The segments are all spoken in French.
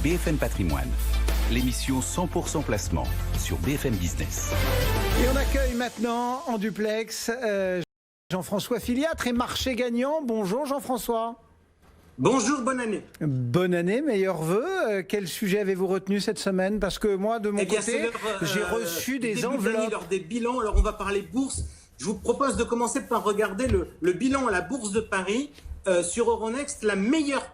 BFM Patrimoine, l'émission 100% placement sur BFM Business. Et on accueille maintenant en duplex Jean-François Filiatre et Marché Gagnant. Bonjour Jean-François. Bonjour, bonne année. Bonne année, meilleurs vœux. Quel sujet avez-vous retenu cette semaine? Parce que moi, de mon côté, j'ai reçu des enveloppes. Lors des bilans, alors on va parler bourse. Je vous propose de commencer par regarder le bilan à la Bourse de Paris. Sur Euronext, la meilleure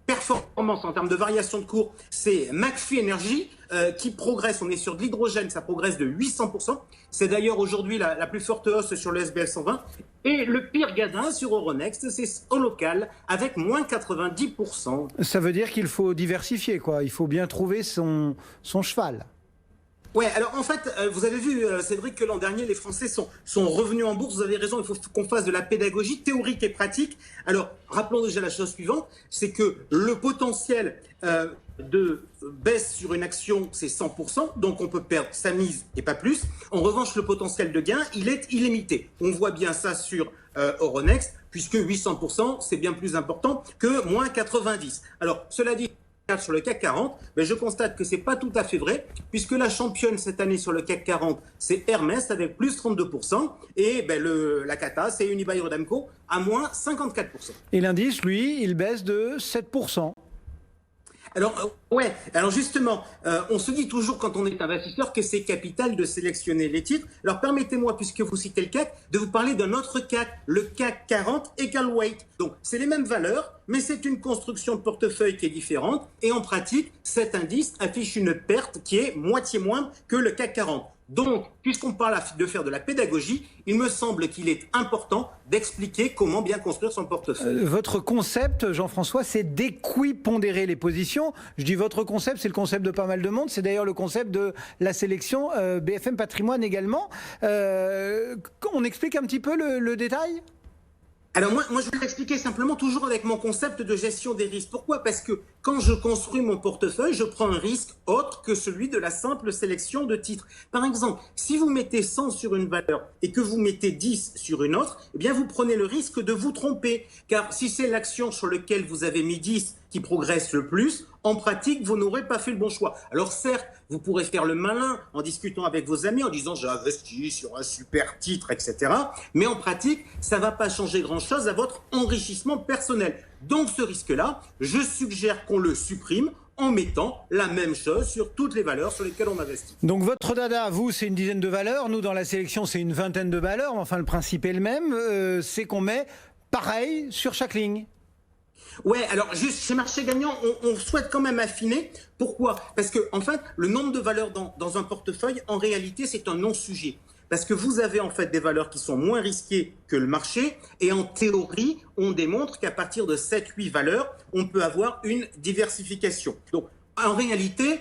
performance en termes de variation de cours, c'est McPhy Energy qui progresse. On est sur de l'hydrogène, ça progresse de 800%. C'est d'ailleurs aujourd'hui la plus forte hausse sur le SBF 120. Et le pire gadin sur Euronext, c'est Olocal avec moins 90%. Ça veut dire qu'il faut diversifier, quoi. Il faut bien trouver son cheval. Ouais, alors en fait, vous avez vu, Cédric, que l'an dernier, les Français sont revenus en bourse. Vous avez raison, il faut qu'on fasse de la pédagogie théorique et pratique. Alors, rappelons déjà la chose suivante, c'est que le potentiel de baisse sur une action, c'est 100%, donc on peut perdre sa mise et pas plus. En revanche, le potentiel de gain, il est illimité. On voit bien ça sur Euronext, puisque 800%, c'est bien plus important que moins 90. Alors, cela dit, sur le CAC 40, je constate que c'est pas tout à fait vrai, puisque la championne cette année sur le CAC 40, c'est Hermès avec plus 32%, et la cata, c'est Unibail-Rodamco à moins 54%. Et l'indice, lui, il baisse de 7%. Alors justement, on se dit toujours quand on est investisseur que c'est capital de sélectionner les titres. Alors permettez-moi, puisque vous citez le CAC, de vous parler d'un autre CAC, le CAC 40 Equal Weight. Donc c'est les mêmes valeurs, mais c'est une construction de portefeuille qui est différente. Et en pratique, cet indice affiche une perte qui est moitié moindre que le CAC 40. Donc, puisqu'on parle de faire de la pédagogie, il me semble qu'il est important d'expliquer comment bien construire son portefeuille. Votre concept, Jean-François, c'est d'équipondérer les positions. Je dis votre concept, c'est le concept de pas mal de monde. C'est d'ailleurs le concept de la sélection BFM Patrimoine également. On explique un petit peu le détail ? Alors moi, je vais l'expliquer simplement toujours avec mon concept de gestion des risques. Pourquoi? Parce que quand je construis mon portefeuille, je prends un risque autre que celui de la simple sélection de titres. Par exemple, si vous mettez 100 sur une valeur et que vous mettez 10 sur une autre, eh bien vous prenez le risque de vous tromper. Car si c'est l'action sur laquelle vous avez mis 10 qui progresse le plus, en pratique, vous n'aurez pas fait le bon choix. Alors certes, vous pourrez faire le malin en discutant avec vos amis, en disant j'ai investi sur un super titre, etc. Mais en pratique, ça ne va pas changer grand-chose à votre enrichissement personnel. Donc ce risque-là, je suggère qu'on le supprime en mettant la même chose sur toutes les valeurs sur lesquelles on investit. Donc votre dada, vous, c'est une dizaine de valeurs. Nous, dans la sélection, c'est une vingtaine de valeurs. Enfin, le principe est le même. C'est qu'on met pareil sur chaque ligne. Ouais, alors juste chez Marché Gagnant, on souhaite quand même affiner. Pourquoi? Parce que en fait, le nombre de valeurs dans un portefeuille, en réalité, c'est un non-sujet. Parce que vous avez en fait des valeurs qui sont moins risquées que le marché. Et en théorie, on démontre qu'à partir de 7-8 valeurs, on peut avoir une diversification. Donc en réalité,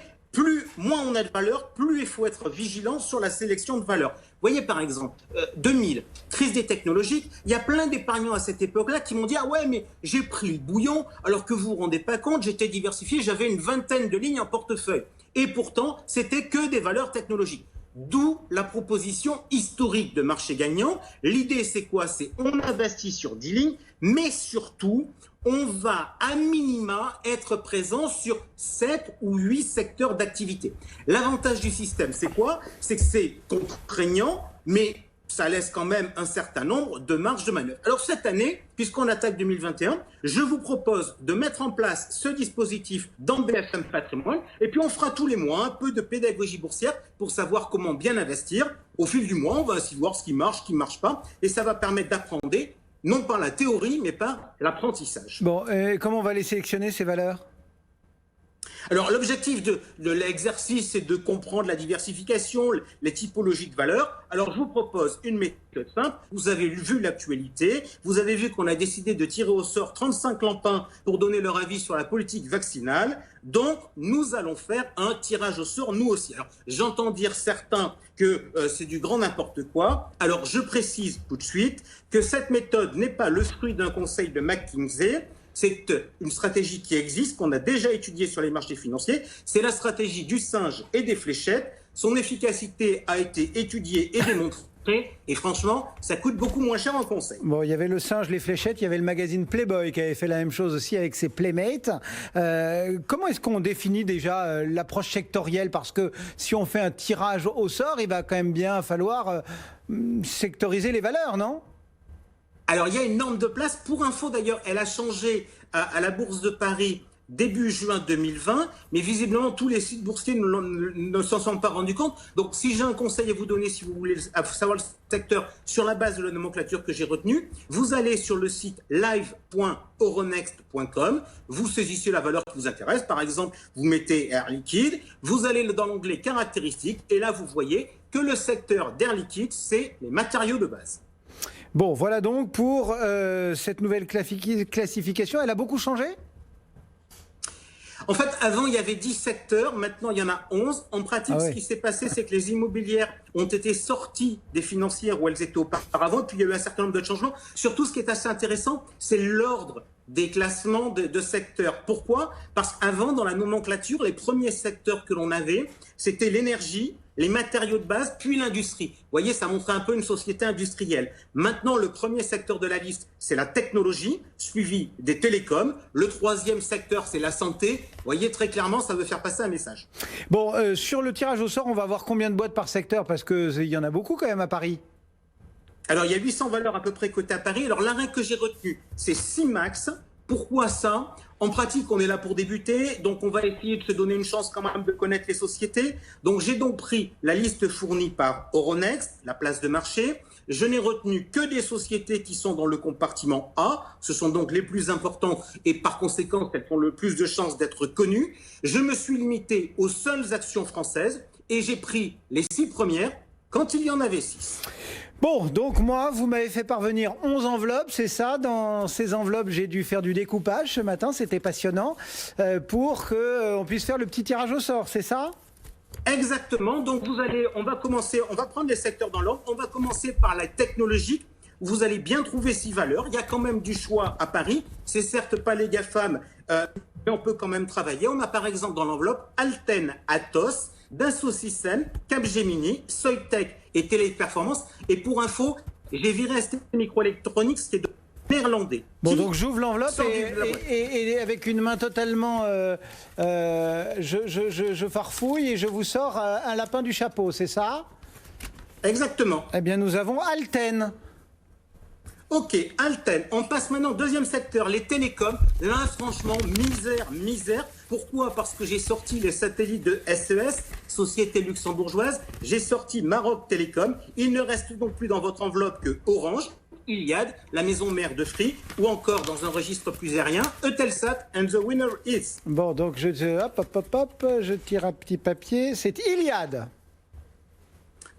moins on a de valeurs, plus il faut être vigilant sur la sélection de valeurs. Vous voyez par exemple, 2000, crise des technologies, il y a plein d'épargnants à cette époque-là qui m'ont dit « Ah ouais, mais j'ai pris le bouillon, alors que vous vous rendez pas compte, j'étais diversifié, j'avais une vingtaine de lignes en portefeuille. » Et pourtant, c'était que des valeurs technologiques. D'où la proposition historique de Marché Gagnant. L'idée, c'est quoi? C'est on investit sur 10 lignes, mais surtout, on va à minima être présent sur 7 ou 8 secteurs d'activité. L'avantage du système, c'est quoi? C'est que c'est contraignant, mais ça laisse quand même un certain nombre de marges de manœuvre. Alors cette année, puisqu'on attaque 2021, je vous propose de mettre en place ce dispositif dans BFM Patrimoine, et puis on fera tous les mois un peu de pédagogie boursière pour savoir comment bien investir. Au fil du mois, on va ainsi voir ce qui marche pas, et ça va permettre d'apprendre non par la théorie, mais par l'apprentissage. Bon, comment on va les sélectionner, ces valeurs ? Alors, l'objectif de l'exercice, c'est de comprendre la diversification, les typologies de valeurs. Alors, je vous propose une méthode simple. Vous avez vu l'actualité. Vous avez vu qu'on a décidé de tirer au sort 35 lampins pour donner leur avis sur la politique vaccinale. Donc, nous allons faire un tirage au sort, nous aussi. Alors, j'entends dire certains que c'est du grand n'importe quoi. Alors, je précise tout de suite que cette méthode n'est pas le fruit d'un conseil de McKinsey. C'est une stratégie qui existe, qu'on a déjà étudiée sur les marchés financiers. C'est la stratégie du singe et des fléchettes. Son efficacité a été étudiée et démontrée et franchement, ça coûte beaucoup moins cher en conseil. Bon, il y avait le singe, les fléchettes, il y avait le magazine Playboy qui avait fait la même chose aussi avec ses Playmates. Comment est-ce qu'on définit déjà l'approche sectorielle? Parce que si on fait un tirage au sort, il va quand même bien falloir sectoriser les valeurs, non? Alors, il y a une norme de place. Pour info, d'ailleurs, elle a changé à la Bourse de Paris début juin 2020, mais visiblement tous les sites boursiers ne s'en sont pas rendus compte. Donc si j'ai un conseil à vous donner, si vous voulez savoir le secteur sur la base de la nomenclature que j'ai retenue, vous allez sur le site live.euronext.com, vous saisissez la valeur qui vous intéresse, par exemple vous mettez Air Liquide, vous allez dans l'onglet caractéristiques et là vous voyez que le secteur d'Air Liquide, c'est les matériaux de base. Bon, voilà donc pour cette nouvelle classification. Elle a beaucoup changé ? En fait, avant, il y avait 10 secteurs. Maintenant, il y en a 11. En pratique, ce qui s'est passé, c'est que les immobilières ont été sorties des financières où elles étaient auparavant. Et puis, il y a eu un certain nombre de changements. Surtout, ce qui est assez intéressant, c'est l'ordre des classements de secteurs. Pourquoi ? Parce qu'avant, dans la nomenclature, les premiers secteurs que l'on avait, c'était l'énergie, les matériaux de base, puis l'industrie. Vous voyez, ça montrait un peu une société industrielle. Maintenant, le premier secteur de la liste, c'est la technologie, suivi des télécoms. Le troisième secteur, c'est la santé. Vous voyez, très clairement, ça veut faire passer un message. Bon, sur le tirage au sort, on va voir combien de boîtes par secteur, parce qu'il y en a beaucoup quand même à Paris. Alors, il y a 800 valeurs à peu près cotées à Paris. Alors, la règle que j'ai retenue, c'est 6 max. Pourquoi ça ? En pratique, on est là pour débuter, donc on va essayer de se donner une chance quand même de connaître les sociétés. Donc j'ai donc pris la liste fournie par Euronext, la place de marché. Je n'ai retenu que des sociétés qui sont dans le compartiment A. Ce sont donc les plus importantes et par conséquent, elles ont le plus de chances d'être connues. Je me suis limité aux seules actions françaises et j'ai pris les 6 premières quand il y en avait 6. Bon, donc moi, vous m'avez fait parvenir 11 enveloppes, c'est ça. Dans ces enveloppes, j'ai dû faire du découpage ce matin, c'était passionnant, pour qu'on puisse faire le petit tirage au sort, c'est ça ? Exactement, donc on va prendre les secteurs dans l'ordre, on va commencer par la technologique. Vous allez bien trouver 6 valeurs, il y a quand même du choix à Paris, c'est certes pas les GAFAM, mais on peut quand même travailler. On a par exemple dans l'enveloppe Alten, Atos, Dassault Systèmes, Capgemini, Soitec et Téléperformance. Et pour info, j'ai viré ST Microelectronics qui est de néerlandais. Bon, donc j'ouvre l'enveloppe et avec une main totalement... je farfouille et je vous sors un lapin du chapeau, c'est ça ? Exactement. Eh bien, nous avons Alten. Ok, Alten. On passe maintenant au deuxième secteur, les télécoms. Là, franchement, misère. Pourquoi ? Parce que j'ai sorti les satellites de SES, Société luxembourgeoise. J'ai sorti Maroc Télécom. Il ne reste donc plus dans votre enveloppe que Orange, Iliad, la maison mère de Free, ou encore dans un registre plus aérien, Eutelsat and the winner is. Bon, donc je tire un petit papier. C'est Iliad.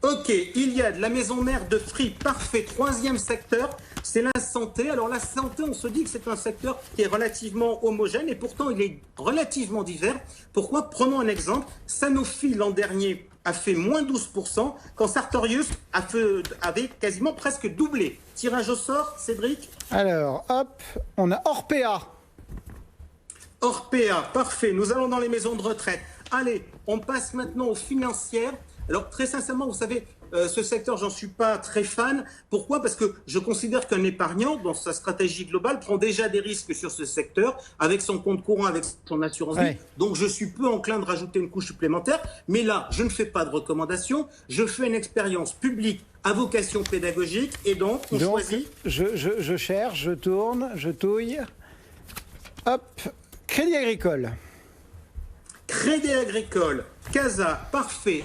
Ok, Iliad, la maison mère de Free, parfait. Troisième secteur, c'est la santé. Alors la santé, on se dit que c'est un secteur qui est relativement homogène et pourtant il est relativement divers. Pourquoi ? Prenons un exemple. Sanofi l'an dernier a fait moins 12%, quand Sartorius avait quasiment presque doublé. Tirage au sort, Cédric ? Alors, hop, on a Orpea. Orpea, parfait. Nous allons dans les maisons de retraite. Allez, on passe maintenant aux financières. Alors, très sincèrement, vous savez, ce secteur, j'en suis pas très fan. Pourquoi ? Parce que je considère qu'un épargnant, dans sa stratégie globale, prend déjà des risques sur ce secteur, avec son compte courant, avec son assurance vie. Donc, je suis peu enclin de rajouter une couche supplémentaire. Mais là, je ne fais pas de recommandation. Je fais une expérience publique à vocation pédagogique. Et donc, on choisit... Je cherche, je tourne, je touille. Hop, Crédit Agricole. Crédit Agricole, Casa, parfait.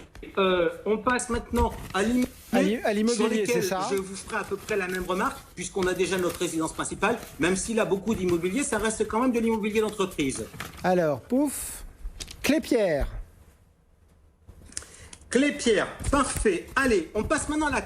On passe maintenant à l'immobilier, c'est ça ? Je vous ferai à peu près la même remarque, puisqu'on a déjà notre résidence principale. Même s'il a beaucoup d'immobilier, ça reste quand même de l'immobilier d'entreprise. Alors, pouf, Clépierre. Clépierre, parfait. Allez, on passe maintenant à la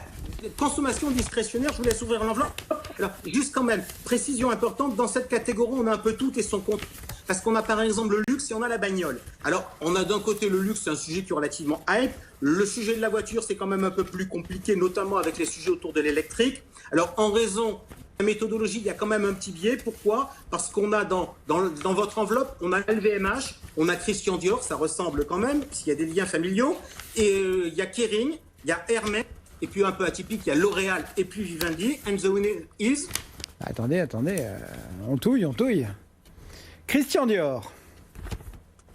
consommation discrétionnaire. Je vous laisse ouvrir l'enveloppe. Alors, juste quand même, précision importante, dans cette catégorie, on a un peu tout et son compte. Parce qu'on a par exemple le luxe et on a la bagnole. Alors, on a d'un côté le luxe, c'est un sujet qui est relativement hype. Le sujet de la voiture, c'est quand même un peu plus compliqué, notamment avec les sujets autour de l'électrique. Alors, en raison de la méthodologie, il y a quand même un petit biais. Pourquoi ? Parce qu'on a dans votre enveloppe, on a LVMH, on a Christian Dior, ça ressemble quand même, s'il y a des liens familiaux. Et il y a Kering, il y a Hermès. Et puis un peu atypique, il y a L'Oréal et puis Vivendi. And the winner is... Attendez, on touille. Christian Dior.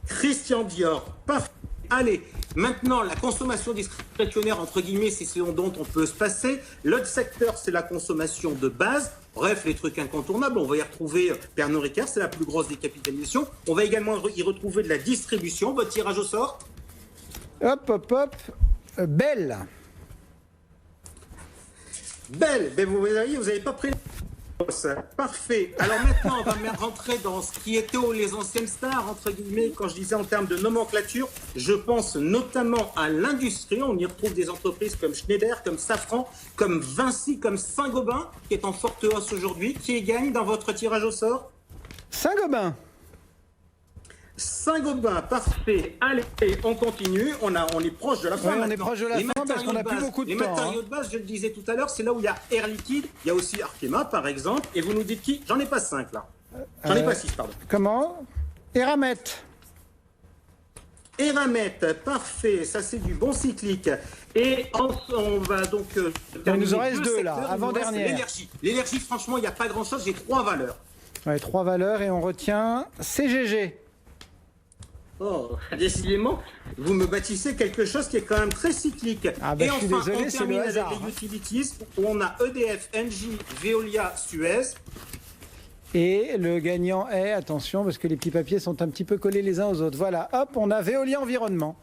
Christian Dior, parfait. Allez, maintenant, la consommation discrétionnaire, entre guillemets, c'est ce dont on peut se passer. L'autre secteur, c'est la consommation de base. Bref, les trucs incontournables, on va y retrouver Pernod Ricard, c'est la plus grosse des capitalisations. On va également y retrouver de la distribution. Votre tirage au sort? Hop. Belle. Belle, ben vous n'avez pas pris... Parfait. Alors maintenant, on va rentrer dans ce qui étaient les anciennes stars, entre guillemets. Quand je disais en termes de nomenclature, je pense notamment à l'industrie. On y retrouve des entreprises comme Schneider, comme Safran, comme Vinci, comme Saint-Gobain, qui est en forte hausse aujourd'hui. Qui gagne dans votre tirage au sort? Saint-Gobain. Saint-Gobain, parfait. Allez, on continue. On est proche de la fin. Ouais, on est maintenant. proche de la fin parce qu'on n'a plus beaucoup de temps. Les matériaux de base, je le disais tout à l'heure, c'est là où il y a Air Liquide. Il y a aussi Arkema, par exemple. Et vous nous dites qui? J'en ai pas 5 là. J'en ai pas 6, pardon. Comment? Eramet. Eramet, parfait. Ça, c'est du bon cyclique. Et on va donc... il nous en reste 2 là, avant-dernière. L'énergie, franchement, il n'y a pas grand-chose. J'ai 3 valeurs. Ouais, 3 valeurs et on retient CGG. Oh, décidément, vous me bâtissez quelque chose qui est quand même très cyclique. Ah ben, et je suis enfin, désolé, on c'est termine le hasard. avec les utilities où on a EDF, Engie, Veolia, Suez. Et le gagnant est, attention, parce que les petits papiers sont un petit peu collés les uns aux autres. Voilà, hop, on a Veolia Environnement.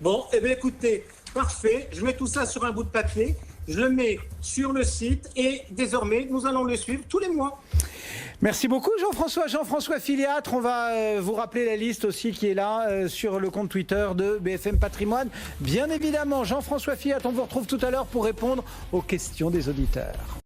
Bon, eh bien écoutez, parfait. Je mets tout ça sur un bout de papier. Je le mets sur le site et désormais, nous allons le suivre tous les mois. Merci beaucoup Jean-François Filiatre. On va vous rappeler la liste aussi qui est là sur le compte Twitter de BFM Patrimoine. Bien évidemment, Jean-François Filiatre, on vous retrouve tout à l'heure pour répondre aux questions des auditeurs.